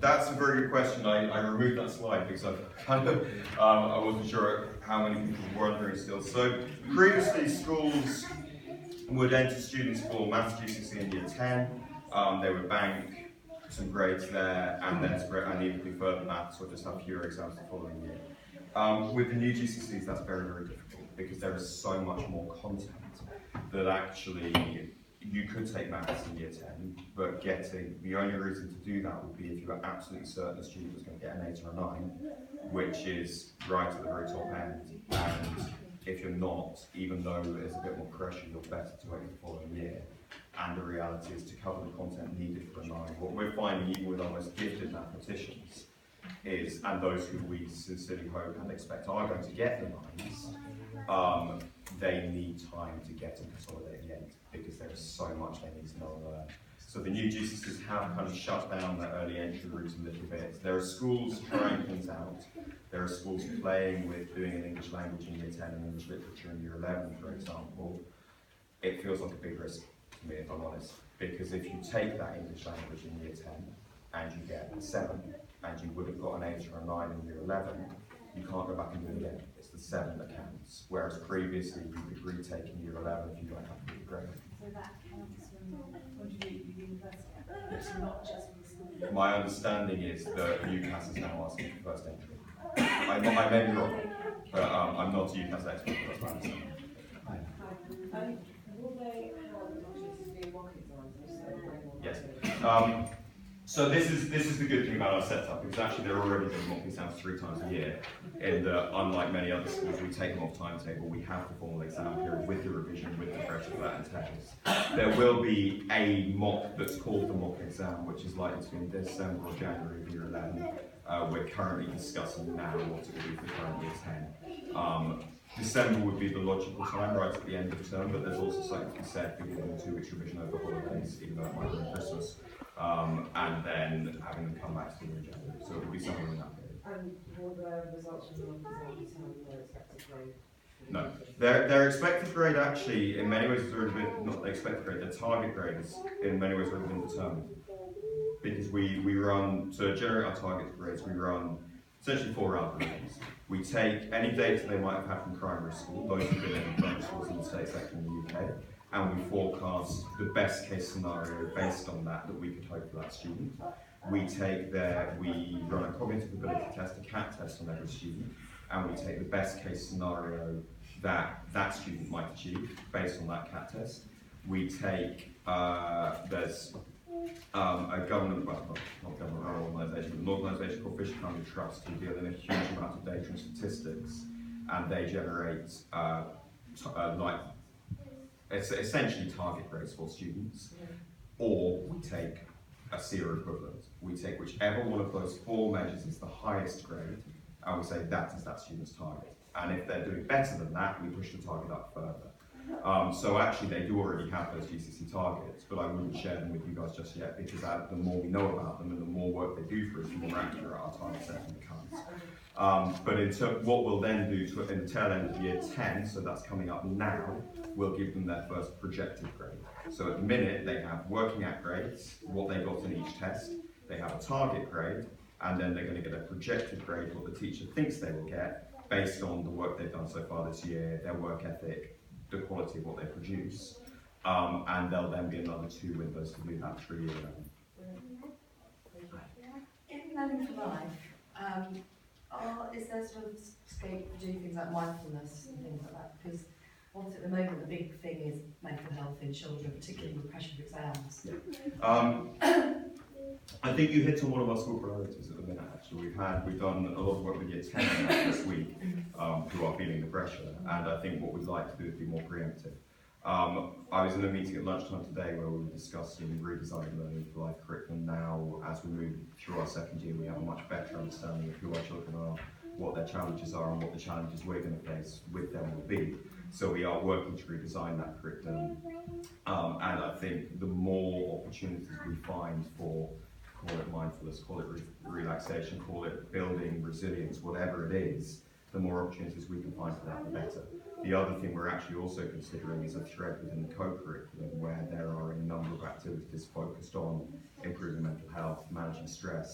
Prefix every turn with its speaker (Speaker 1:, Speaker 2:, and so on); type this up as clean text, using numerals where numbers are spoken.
Speaker 1: That's a very good question. I removed that slide because I wasn't sure how many people were wondering still. So previously schools would enter students for Maths GCSE in year 10. They would bank some grades there and then either do further maths or just have fewer exams the following year. With the new GCSEs, that's very, very difficult because there is so much more content that actually you could take maths in year 10, but the only reason to do that would be if you were absolutely certain a student was going to get an 8 or a 9, which is right at the very top end. And if you're not, even though there's a bit more pressure, you're better to wait the following year. And the reality is to cover the content needed for a 9. What we're finding, even with our most gifted mathematicians, and those who we sincerely hope and expect are going to get the 9s, they need time to get and consolidate the 8 because there is so much they need to know and learn. So the new GCSEs have kind of shut down the early entry route a little bit. There are schools trying things out. There are schools playing with doing an English language in year 10 and English literature in year 11, for example. It feels like a big risk to me, if I'm honest, because if you take that English language in year 10 and you get a 7, and you would have got an 8 or a 9 in year 11, you can't go back and do it again. It's the 7 that counts. Whereas previously you could retake in year 11 if you don't have a good grade.
Speaker 2: So that counts when you do university, yes. Not just for the school.
Speaker 1: My understanding is that UCAS is now asking for first entry. I may be wrong, but I'm not a UCAS expert, but that's my understanding.
Speaker 3: Will they have do mock exams?
Speaker 1: Yes. So this is the good thing about our setup, because actually they're already doing mock exams 3 times a year. In that, unlike many other schools, we take them off timetable. We have the formal exam period with the revision, with the pressure that entails. There will be a mock that's called the mock exam, which is likely to be in December or January of year 11. We're currently discussing now what it will be for current year 10. December would be the logical time, right at the end of term, but there's also something to be said for giving them 2 weeks revision over holidays, even though it might be Christmas, and then having them come back to the agenda. So it will be somewhere in that period.
Speaker 3: And will the results from the mock exam tell their expected grade?
Speaker 1: No. Their expected grade actually, in many ways, has already been, not their expected grade, their target grade has in many ways already been determined. Because we run, to generate our target grades, we run essentially 4 algorithms. We take any data they might have had from primary school, those who've been in primary schools in the state sector in the UK, and we forecast the best case scenario based on that we could hope for that student. We run a cognitive ability test, a CAT test on every student, and we take the best case scenario that student might achieve based on that CAT test. We take, there's a government, well, not government, our organisation, but an organisation called Fisher Family Trust who deal in a huge amount of data and statistics, and they generate it's essentially target grades for students, or we take a zero equivalent. We take whichever one of those 4 measures is the highest grade, and we say that is that student's target. And if they're doing better than that, we push the target up further. So actually they do already have those GCSE targets, but I wouldn't share them with you guys just yet, because the more we know about them and the more work they do for us, the more accurate our target setting becomes. But what we'll then do in the tail end of year 10, so that's coming up now, we'll give them their first projected grade. So at the minute they have working out grades, what they got in each test, they have a target grade, and then they're going to get a projected grade, what the teacher thinks they will get, based on the work they've done so far this year, their work ethic, the quality of what they produce, and there'll then be another 2 windows to do that through year 11.
Speaker 4: In Learning for Life, is there sort of scope to do things like mindfulness and things like that? Because obviously at the moment the big thing is mental health in children, particularly with pressure of exams.
Speaker 1: Yeah. I think you hit on one of our school priorities at the minute. Actually, we've done a lot of work with year 10 this week, who are feeling the pressure, and I think what we'd like to do is be more preemptive. I was in a meeting at lunchtime today where we were discussing Redesigned Learning for Life curriculum. Now, as we move through our second year, we have a much better understanding of who our children are, what their challenges are, and what the challenges we're going to face with them will be. So we are working to redesign that curriculum, and I think the more opportunities we find for, call it mindfulness, call it relaxation, call it building resilience, whatever it is, the more opportunities we can find for that, the better. The other thing we're actually also considering is a thread within the co-curriculum where there are a number of activities focused on improving mental health, managing stress,